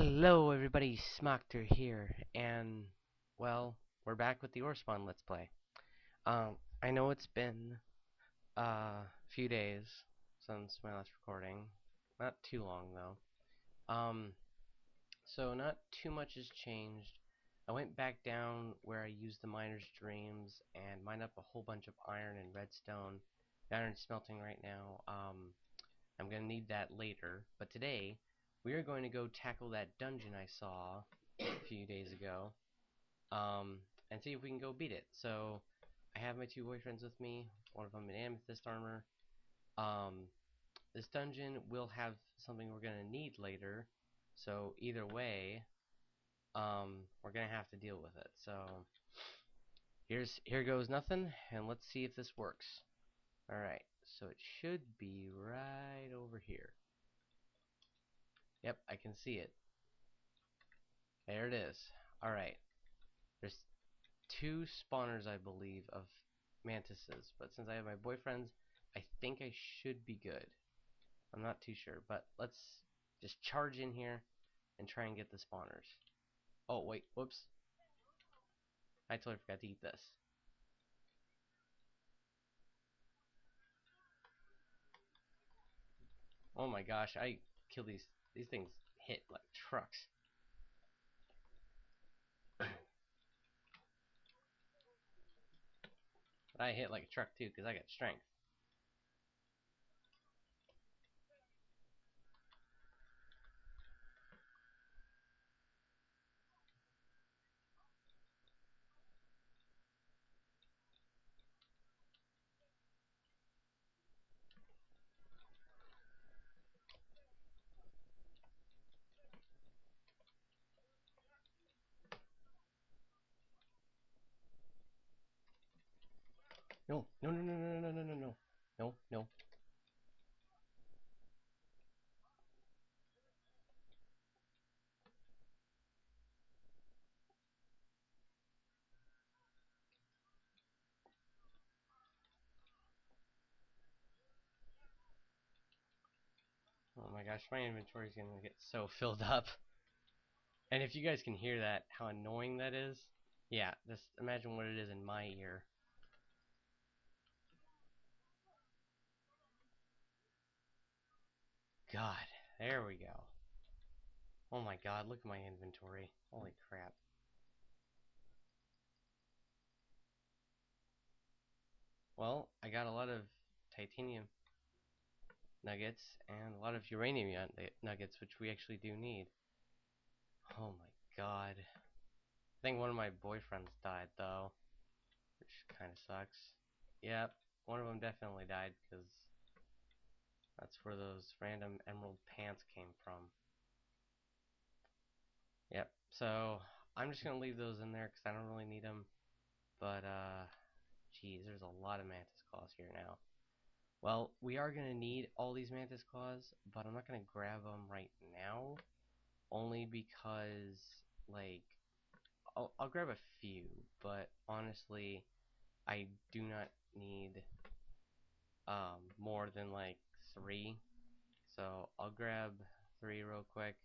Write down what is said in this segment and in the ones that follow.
Hello everybody, Smockter here, and well, we're back with the Orespawn Let's Play. I know it's been a few days since my last recording. Not too long though. So not too much has changed. I went back down where I used the miner's dreams and mined up a whole bunch of iron and redstone. The iron's smelting right now. I'm gonna need that later, but today we are going to go tackle that dungeon I saw a few days ago, and see if we can go beat it. So I have my two boyfriends with me, one of them in amethyst armor. Um, this dungeon will have something we're gonna need later, so either way, we're gonna have to deal with it. So here goes nothing, and let's see if this works. All right, so it should be right over here. Yep, I can see it. There it is. Alright. There's two spawners, I believe, of mantises. But since I have my boyfriends, I think I should be good. I'm not too sure. But let's just charge in here and try and get the spawners. Oh, wait. Whoops. I totally forgot to eat this. Oh my gosh. I kill these. These things hit like trucks. But I hit like a truck too because I got strength. No, no, no, no, no, no, no, no, no. No, no. Oh my gosh, my inventory is gonna get so filled up. And if you guys can hear that, how annoying that is, yeah, just imagine what it is in my ear. God, there we go. Oh my god, look at my inventory. Holy crap. Well, I got a lot of titanium nuggets and a lot of uranium nuggets, which we actually do need. Oh my god. I think one of my boyfriends died, though, which kind of sucks. Yep, one of them definitely died, because that's where those random emerald pants came from. Yep, so I'm just gonna leave those in there because I don't really need them. But, geez, there's a lot of mantis claws here now. Well, we are gonna need all these mantis claws, but I'm not gonna grab them right now. Only because, like, I'll grab a few, but honestly, I do not need, more than, like, 3. So I'll grab 3 real quick.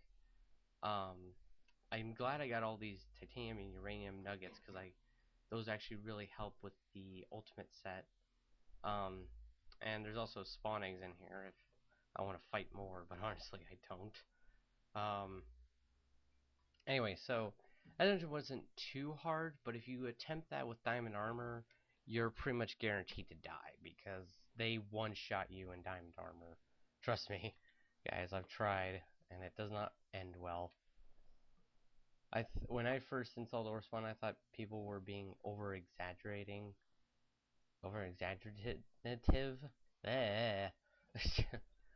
Um, I'm glad I got all these titanium and uranium nuggets because those actually really help with the ultimate set. Um, and there's also spawn eggs in here if I want to fight more, but honestly I don't. Anyway, so that dungeon wasn't too hard, but if you attempt that with diamond armor, you're pretty much guaranteed to die because they one-shot you in diamond armor. Trust me, guys, I've tried, and it does not end well. When I first installed Orespawn, I thought people were being over-exaggerative. Eh.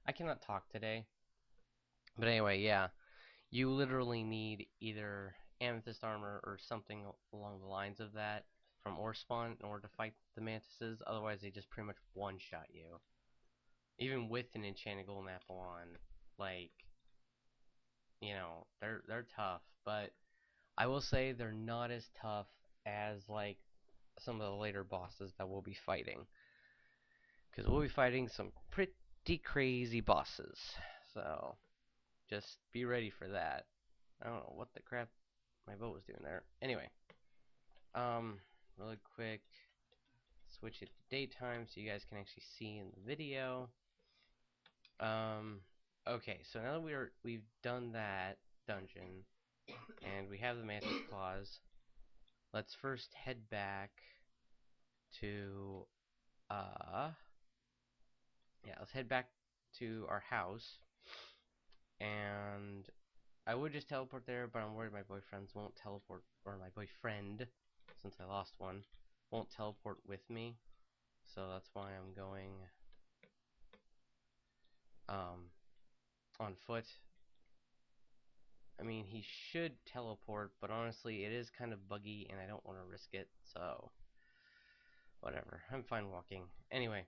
I cannot talk today. But anyway, yeah. You literally need either amethyst armor or something along the lines of that from Orespawn in order to fight the mantises. Otherwise, they just pretty much one-shot you. Even with an enchanted golden apple on, like, you know, they're tough. But I will say they're not as tough as, like, some of the later bosses that we'll be fighting. Because we'll be fighting some pretty crazy bosses. So, just be ready for that. I don't know what the crap my boat was doing there. Anyway, um, really quick, switch it to daytime so you guys can actually see in the video. Um, okay, so now that we've done that dungeon and we have the mantis claws, let's first head back to yeah, let's head back to our house. And I would just teleport there, but I'm worried my boyfriends won't teleport, or my boyfriend, since I lost one, won't teleport with me. So that's why I'm going um, on foot. I mean, he should teleport, but honestly, it is kind of buggy, and I don't want to risk it, so whatever. I'm fine walking. Anyway,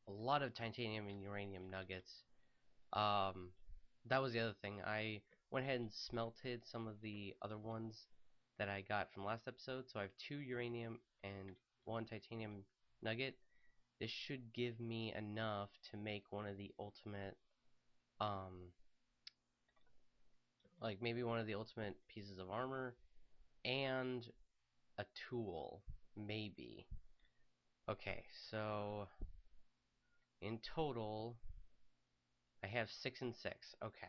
a lot of titanium and uranium nuggets. Um, that was the other thing. I went ahead and smelted some of the other ones that I got from last episode. So I have 2 uranium and 1 titanium nugget. This should give me enough to make one of the ultimate, like maybe one of the ultimate pieces of armor and a tool, maybe. Okay, so in total, I have 6 and 6. Okay.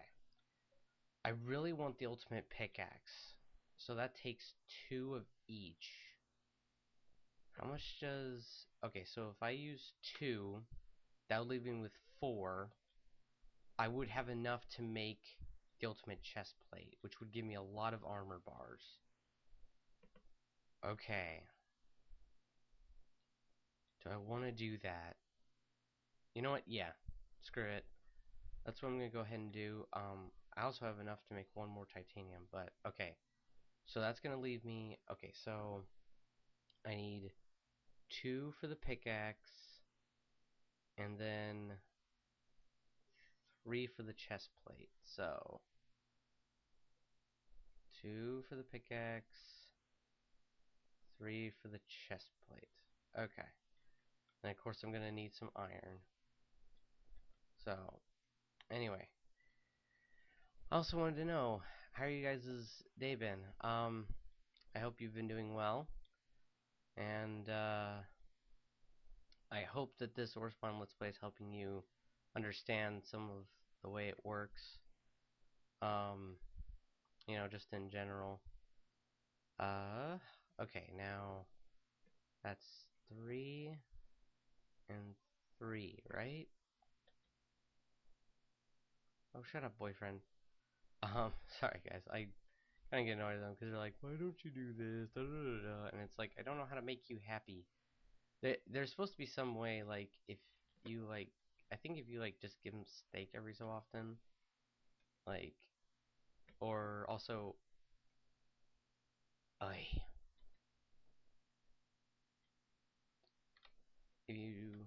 I really want the ultimate pickaxe. So that takes 2 of each. How much does... Okay, so if I use 2, that would leave me with 4. I would have enough to make the ultimate chest plate, which would give me a lot of armor bars. Okay. Do I want to do that? You know what? Yeah. Screw it. That's what I'm going to go ahead and do. I also have enough to make 1 more titanium, but okay. So that's going to leave me... Okay, so I need 2 for the pickaxe, and then 3 for the chest plate. So 2 for the pickaxe, 3 for the chest plate. Okay. And of course I'm gonna need some iron. So anyway, I also wanted to know, how you guys' day been? I hope you've been doing well, and I hope that this Orespawn Let's Play is helping you understand some of the way it works. Um, you know, just in general. Okay, now that's 3 and 3, right? Oh, shut up, boyfriend. Sorry guys, I kind of get annoyed at them because they're like, why don't you do this? Da, da, da, da. And it's like, I don't know how to make you happy. There's supposed to be some way, like, if you, like, I think if you, like, just give them steak every so often, like, or also, I if you,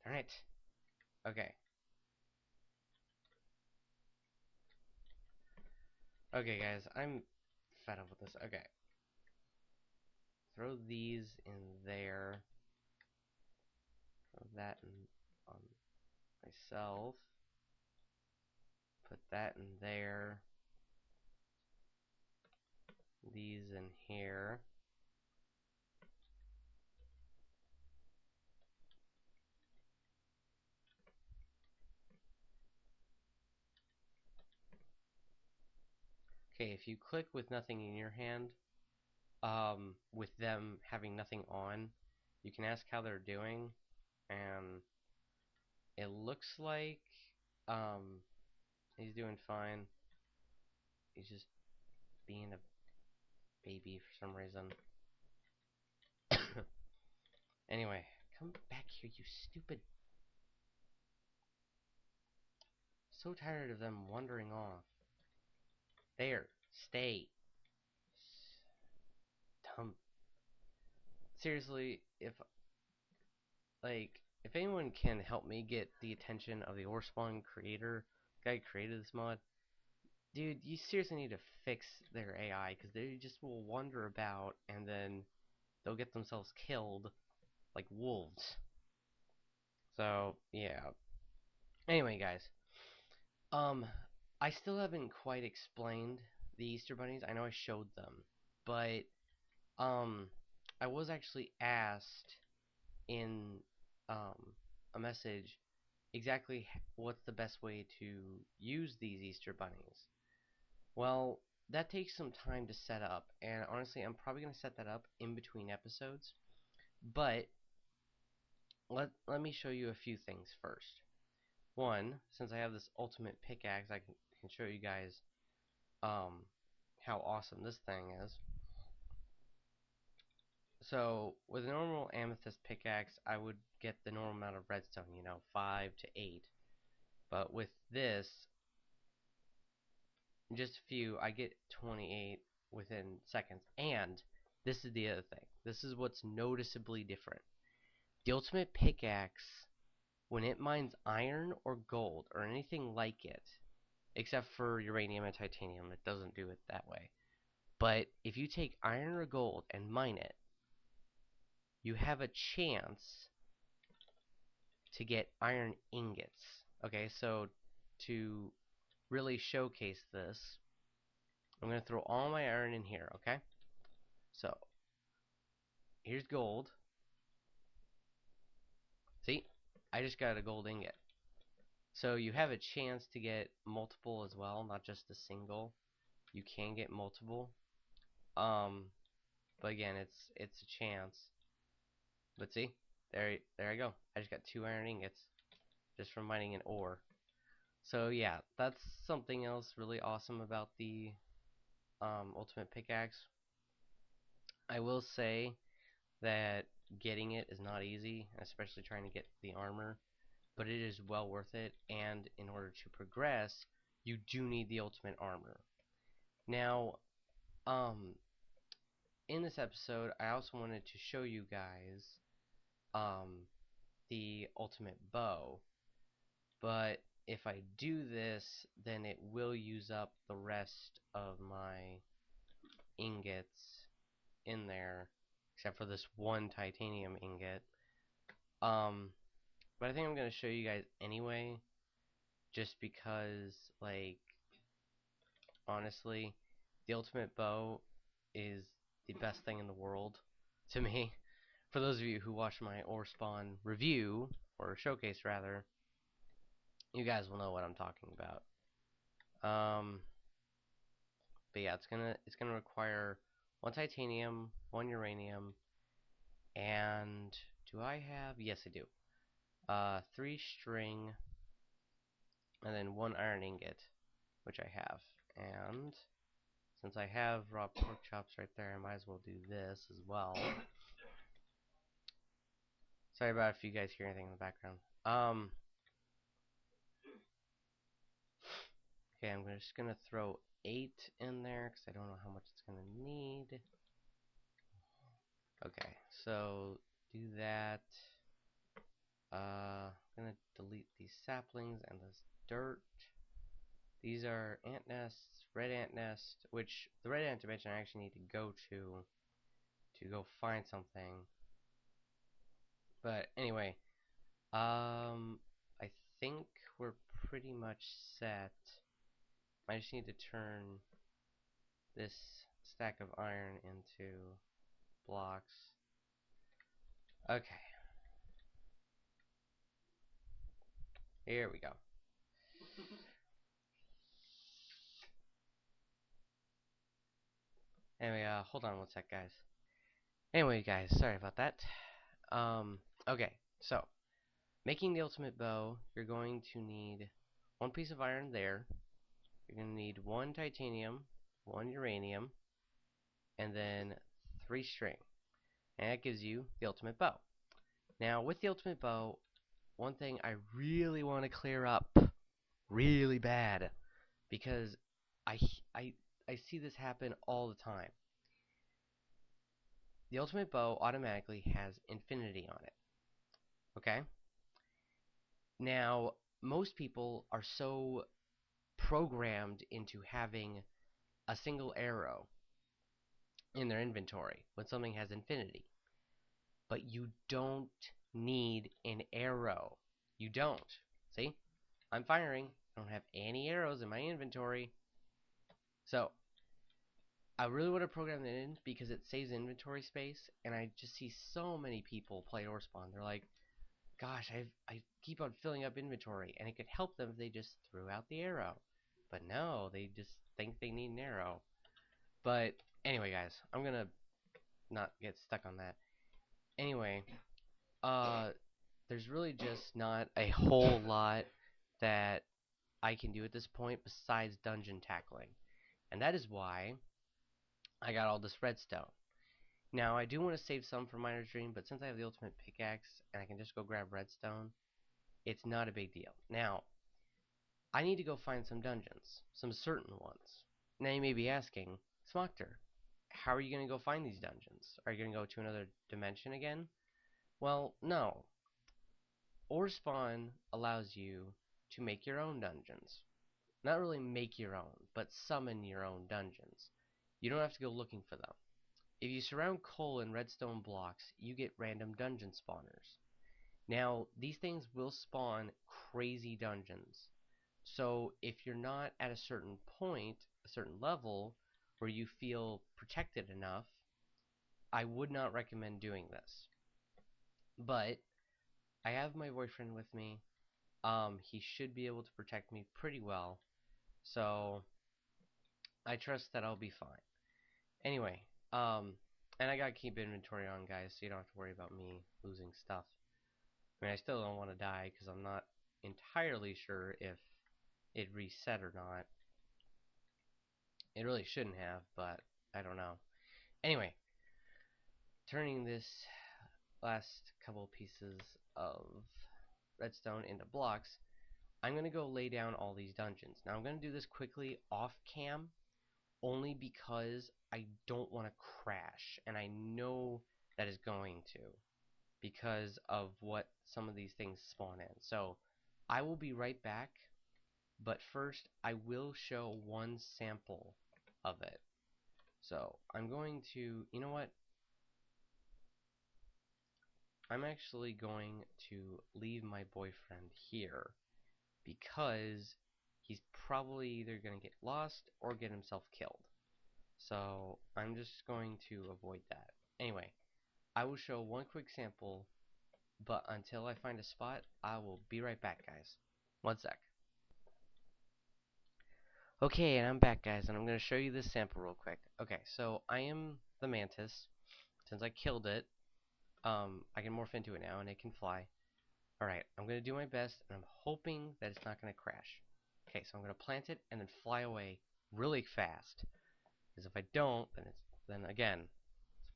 darn it. Okay. Okay, guys, I'm fed up with this. Okay. Throw these in there. Throw that in on myself. Put that in there. These in here. Okay, if you click with nothing in your hand, with them having nothing on, you can ask how they're doing, and it looks like, he's doing fine. He's just being a baby for some reason. Anyway, come back here, you stupid... So tired of them wandering off. There, stay. Dumb. Seriously, if anyone can help me get the attention of the Orespawn creator, guy who created this mod, dude, you seriously need to fix their AI, because they just will wander about, and then they'll get themselves killed like wolves. So, yeah. Anyway, guys. Um, I still haven't quite explained the Easter bunnies. I know I showed them, but um, I was actually asked in a message exactly what's the best way to use these Easter bunnies. Well, that takes some time to set up, and honestly, I'm probably going to set that up in between episodes. But let me show you a few things first. One, since I have this ultimate pickaxe, I can show you guys um, how awesome this thing is. So, with a normal amethyst pickaxe, I would get the normal amount of redstone, 5 to 8. But with this, just a few, I get 28 within seconds. And this is the other thing. This is what's noticeably different. The ultimate pickaxe, when it mines iron or gold or anything like it, except for uranium and titanium, it doesn't do it that way. But if you take iron or gold and mine it, you have a chance to get iron ingots. Okay, so to really showcase this, I'm going to throw all my iron in here, okay? So, here's gold. See? I just got a gold ingot. So you have a chance to get multiple as well, not just a single. You can get multiple. Um, but again, it's a chance. But see? There I go. I just got 2 iron ingots just from mining an ore. So yeah, that's something else really awesome about the ultimate pickaxe. I will say that getting it is not easy, especially trying to get the armor, but it is well worth it, and in order to progress, you do need the ultimate armor. Now, um, in this episode, I also wanted to show you guys um, the ultimate bow, but if I do this, then it will use up the rest of my ingots in there, except for this one titanium ingot. Um, but I think I'm going to show you guys anyway, just because, like, honestly, the ultimate bow is the best thing in the world to me. For those of you who watched my Orespawn review, or showcase rather, you guys will know what I'm talking about. But yeah, it's gonna require 1 titanium, 1 uranium, and do I have? Yes, I do. 3 string, and then 1 iron ingot, which I have. And since I have raw pork chops right there, I might as well do this as well. Sorry about if you guys hear anything in the background. Okay, I'm just gonna throw 8 in there because I don't know how much it's gonna need. Okay, so do that. I'm gonna delete these saplings and this dirt. These are ant nests, red ant nest, which the red ant dimension I actually need to go to go find something. But anyway, I think we're pretty much set. I just need to turn this stack of iron into blocks. Okay, here we go. Anyway, hold on one sec, guys. Anyway, guys, sorry about that. Okay, so making the ultimate bow, you're going to need 1 piece of iron there. You're going to need 1 titanium, 1 uranium, and then 3 string. And that gives you the ultimate bow. Now, with the ultimate bow, one thing I really want to clear up really bad, because I, I, I see this happen all the time. The ultimate bow automatically has infinity on it. Okay? Now, most people are so programmed into having a single arrow in their inventory when something has infinity. But you don't need an arrow. You don't. See? I'm firing. I don't have any arrows in my inventory. So, I really want to program that in because it saves inventory space, and I just see so many people play Orespawn. They're like, gosh, I keep on filling up inventory, and it could help them if they just threw out the arrow. But no, they just think they need an arrow. But anyway, guys, I'm gonna not get stuck on that. Anyway, uh, there's really just not a whole lot that I can do at this point besides dungeon tackling. And that is why I got all this redstone. Now, I do want to save some for Miner's Dream, but since I have the ultimate pickaxe and I can just go grab redstone, it's not a big deal. Now, I need to go find some dungeons, some certain ones. Now, you may be asking, Smokter, how are you going to go find these dungeons? Are you going to go to another dimension again? Well, no. Orespawn allows you to make your own dungeons. Not really make your own, but summon your own dungeons. You don't have to go looking for them. If you surround coal and redstone blocks, you get random dungeon spawners. Now, these things will spawn crazy dungeons. So, if you're not at a certain point, a certain level, where you feel protected enough, I would not recommend doing this. But, I have my boyfriend with me. He should be able to protect me pretty well. So, I trust that I'll be fine. Anyway, and I gotta keep inventory on, guys, so you don't have to worry about me losing stuff. I mean, I still don't want to die because I'm not entirely sure if it reset or not. It really shouldn't have, but I don't know. Anyway, turning this last couple pieces of redstone into blocks, I'm going to go lay down all these dungeons. Now, I'm going to do this quickly off cam, only because I don't want to crash, and I know that is going to, because of what some of these things spawn in. So, I will be right back, but first, I will show one sample of it. So, I'm going to, you know what? I'm actually going to leave my boyfriend here because he's probably either going to get lost or get himself killed. So I'm just going to avoid that. Anyway, I will show one quick sample, but until I find a spot, I will be right back, guys. One sec. Okay, and I'm back, guys, and I'm going to show you this sample real quick. Okay, so I am the mantis. Since I killed it, I can morph into it now, and it can fly. Alright, I'm going to do my best, and I'm hoping that it's not going to crash. Okay, so I'm going to plant it and then fly away really fast. Because if I don't, then again,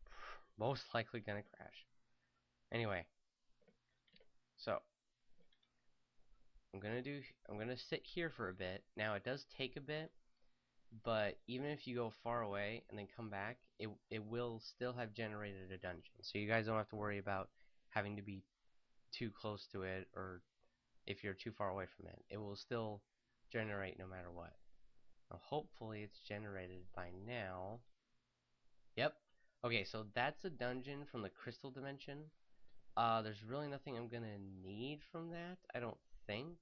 it's most likely going to crash. Anyway, so I'm going to sit here for a bit. Now, it does take a bit, but even if you go far away and then come back, it will still have generated a dungeon. So you guys don't have to worry about having to be too close to it, or if you're too far away from it. It will still generate no matter what. Now, hopefully it's generated by now. Yep. Okay, so that's a dungeon from the crystal dimension. There's really nothing I'm gonna need from that, I don't think.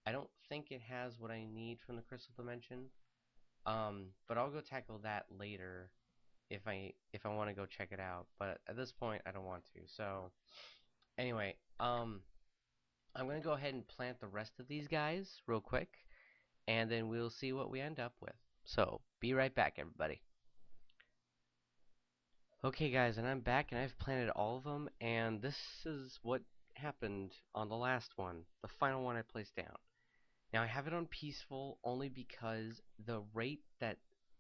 I don't think it has what I need from the crystal dimension. But I'll go tackle that later if I want to go check it out. But at this point, I don't want to. So, anyway, I'm gonna go ahead and plant the rest of these guys real quick, and then we'll see what we end up with. So, be right back, everybody. Okay, guys, and I'm back, and I've planted all of them, and this is what happened on the last one, the final one I placed down. Now, I have it on peaceful only because the rate that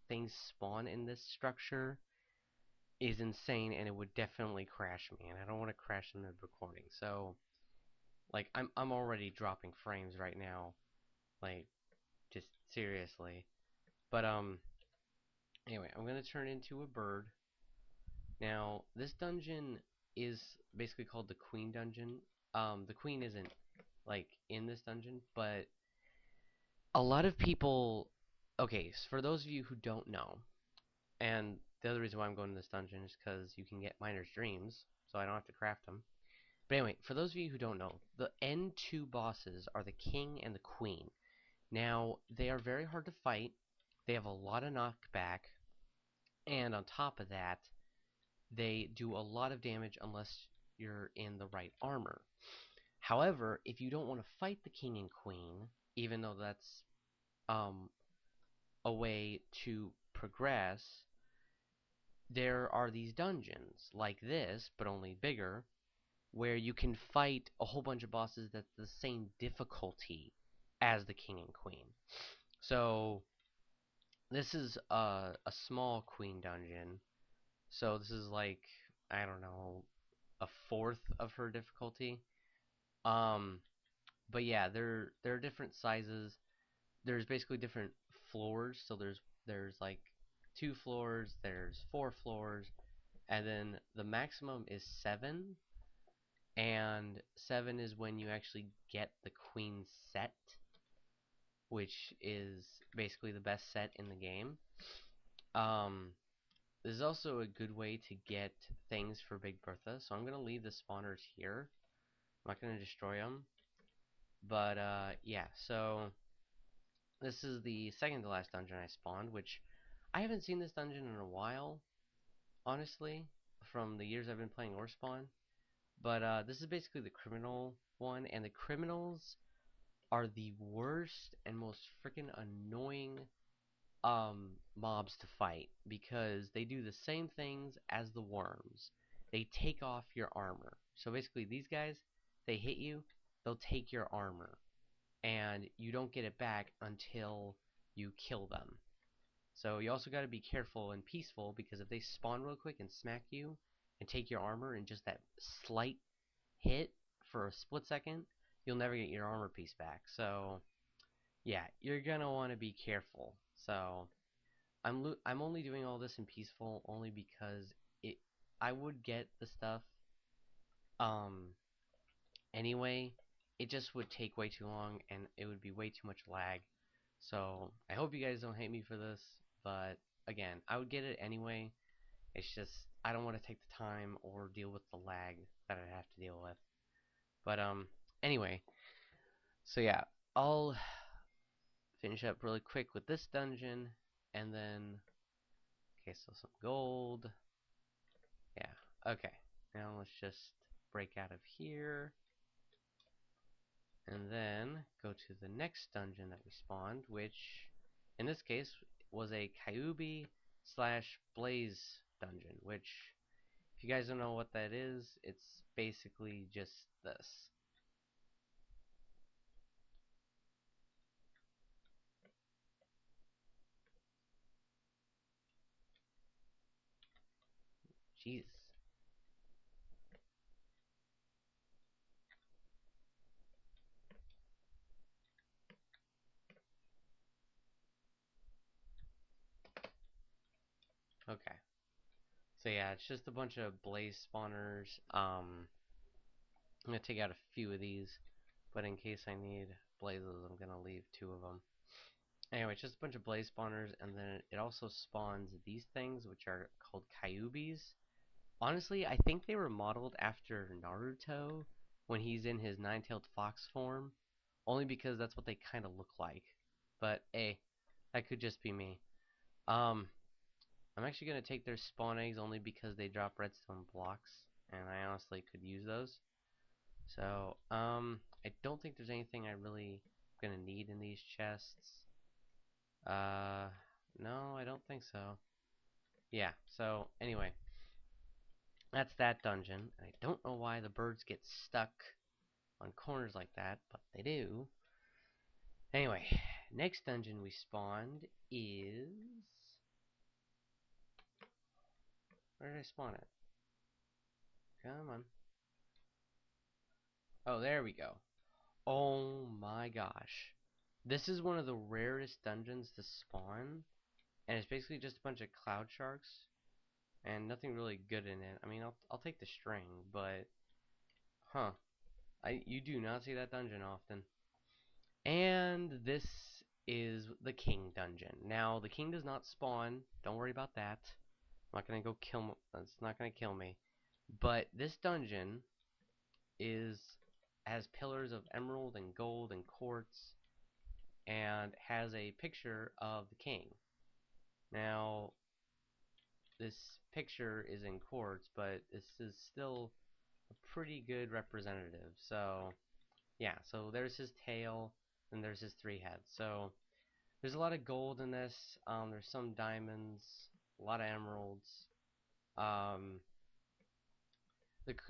things spawn in this structure is insane, and it would definitely crash me, and I don't want to crash in the recording. So, like, I'm already dropping frames right now, like, just seriously. But anyway, I'm gonna turn into a bird. Now, this dungeon is basically called the Queen Dungeon. The Queen isn't like in this dungeon, but a lot of people. Okay, so for those of you who don't know, and the other reason why I'm going to this dungeon is because you can get Miner's Dreams, so I don't have to craft them. But anyway, for those of you who don't know, the N2 bosses are the King and the Queen. Now, they are very hard to fight. They have a lot of knockback, and on top of that, they do a lot of damage unless you're in the right armor. However, if you don't want to fight the king and queen, even though that's um, a way to progress, there are these dungeons like this, but only bigger, where you can fight a whole bunch of bosses that's the same difficulty as the king and queen. So this is a small queen dungeon. So this is like, I don't know, a fourth of her difficulty. Um, but yeah, there are different sizes. There's basically different floors. So there's like 2 floors, there's 4 floors, and then the maximum is 7. And 7 is when you actually get the queen set, which is basically the best set in the game. Um, this is also a good way to get things for Big Bertha. So I'm going to leave the spawners here. I'm not going to destroy them. But yeah, so this is the second to last dungeon I spawned, which I haven't seen this dungeon in a while, honestly, from the years I've been playing Orespawn. But this is basically the criminal one, and the criminals are the worst and most freaking annoying mobs to fight because they do the same things as the worms. They take off your armor. So basically these guys, they hit you, they'll take your armor, and you don't get it back until you kill them. So you also got to be careful and peaceful, because if they spawn real quick and smack you and take your armor in just that slight hit for a split second, you'll never get your armor piece back. So yeah, you're gonna want to be careful. So I'm only doing all this in peaceful only because it I would get the stuff um anyway. It just would take way too long and it would be way too much lag. So I hope you guys don't hate me for this, but again, I would get it anyway. It's just I don't want to take the time or deal with the lag that I'd have to deal with. But anyway, so yeah, I'll finish up really quick with this dungeon, and then okay, so some gold. Yeah, okay. Now let's just break out of here, and then go to the next dungeon that we spawned, which in this case was a Kyubi slash Blaze dungeon, which if you guys don't know what that is, it's basically just this. Jesus. Okay. So yeah, it's just a bunch of blaze spawners. I'm gonna take out a few of these, but in case I need blazes, I'm gonna leave 2 of them. Anyway, it's just a bunch of blaze spawners, and then it also spawns these things, which are called Kyubis. Honestly, I think they were modeled after Naruto when he's in his nine-tailed fox form, only because that's what they kind of look like. But hey, that could just be me. Um, I'm actually gonna take their spawn eggs only because they drop redstone blocks, and I honestly could use those. So, I don't think there's anything I really gonna need in these chests. Uh, no, I don't think so. Yeah, so anyway, that's that dungeon. I don't know why the birds get stuck on corners like that, but they do. Anyway, next dungeon we spawned is... Where did I spawn it? Come on. Oh, there we go. Oh my gosh. This is one of the rarest dungeons to spawn, and it's basically just a bunch of cloud sharks, and nothing really good in it. I mean, I'll take the string, but huh. You do not see that dungeon often. And this is the king dungeon. Now, the king does not spawn. Don't worry about that. I'm not gonna go kill. It's not gonna kill me. But this dungeon is has pillars of emerald and gold and quartz. and has a picture of the king. Now, this picture is in quartz, but this is still a pretty good representative. So, yeah, so there's his tail, and there's his three heads. So, there's a lot of gold in this. There's some diamonds, a lot of emeralds. Um,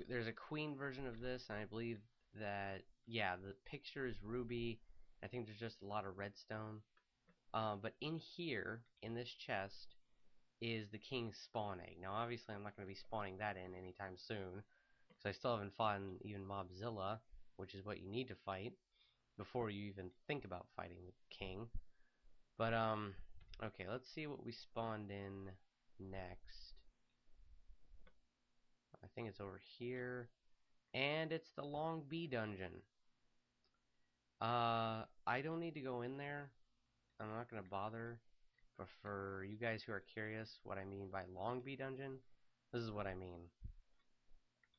there's a queen version of this, and I believe that, yeah, the picture is ruby. I think there's just a lot of redstone. But in here, in this chest, is the king's spawn egg. Now, obviously, I'm not going to be spawning that in anytime soon, because I still haven't fought even Mobzilla, which is what you need to fight before you even think about fighting the king. But, okay, let's see what we spawned in next. I think it's over here. And it's the Long Bee dungeon. I don't need to go in there. I'm not going to bother. But for you guys who are curious what I mean by Long Bee dungeon, this is what I mean.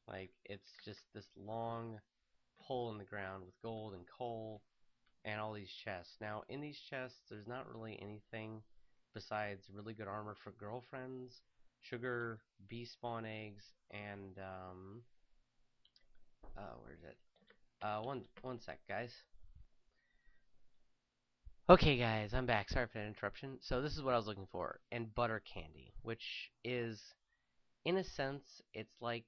Like, it's just this long hole in the ground with gold and coal and all these chests. Now, in these chests, there's not really anything besides really good armor for girlfriends, sugar, bee spawn eggs, and, where's it? One sec, guys. Okay, guys, I'm back. Sorry for that interruption. So this is what I was looking for, and butter candy, which is, in a sense, it's like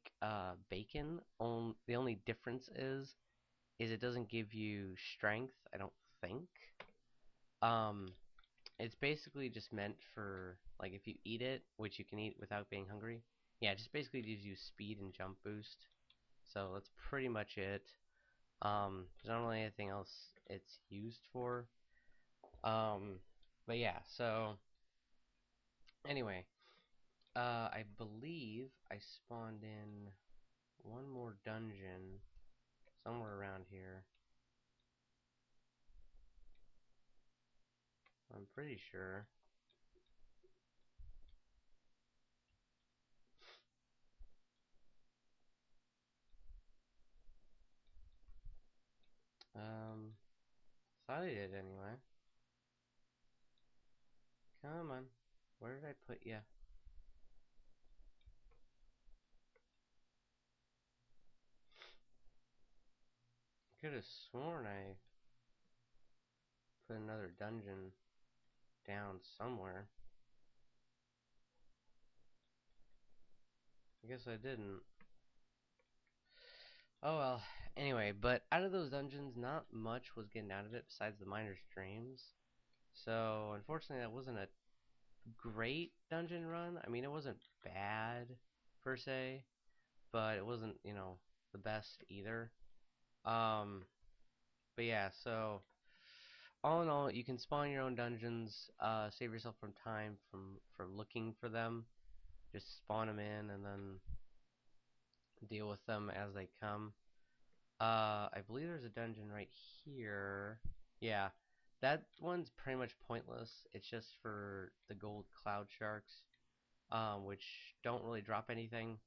bacon. The only difference is it doesn't give you strength, I don't think. Um, it's basically just meant for, like, if you eat it, which you can eat without being hungry. Yeah, it just basically gives you speed and jump boost. So that's pretty much it. There's not really anything else it's used for. But yeah, so anyway, I believe I spawned in one more dungeon somewhere around here. I'm pretty sure. Thought I did anyway. Come on. Where did I put ya? Could have sworn I put another dungeon down somewhere. I guess I didn't. Oh well. Anyway, but out of those dungeons, not much was getting out of it besides the miner's dreams. So, unfortunately, that wasn't a great dungeon run. I mean, it wasn't bad, per se, but it wasn't, the best either. Um, but yeah, so all in all, you can spawn your own dungeons, save yourself from time from looking for them. Just spawn them in and then deal with them as they come. I believe there's a dungeon right here. Yeah, that one's pretty much pointless. It's just for the gold cloud sharks, which don't really drop anything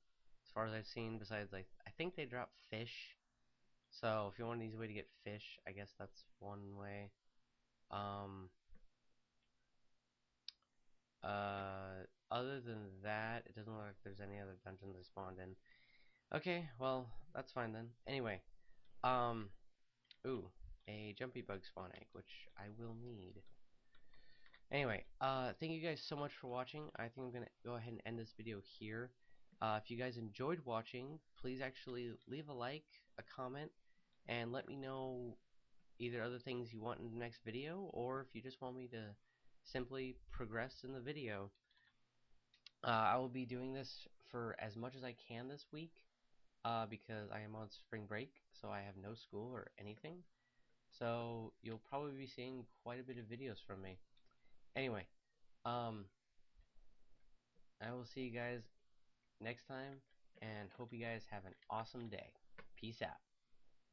as far as I've seen. Besides, like, I think they drop fish. So if you want an easy way to get fish, I guess that's one way. Um, Other than that, it doesn't look like there's any other dungeons I spawned in. Okay, well, that's fine then. Anyway, um, ooh, a jumpy bug spawn egg, which I will need. Anyway, thank you guys so much for watching. I think I'm gonna go ahead and end this video here. If you guys enjoyed watching, please actually leave a like, a comment, and let me know either other things you want in the next video, or if you just want me to simply progress in the video. I will be doing this for as much as I can this week, because I am on spring break, so I have no school or anything. So you'll probably be seeing quite a bit of videos from me. Anyway, um, I will see you guys next time, and hope you guys have an awesome day. Peace out.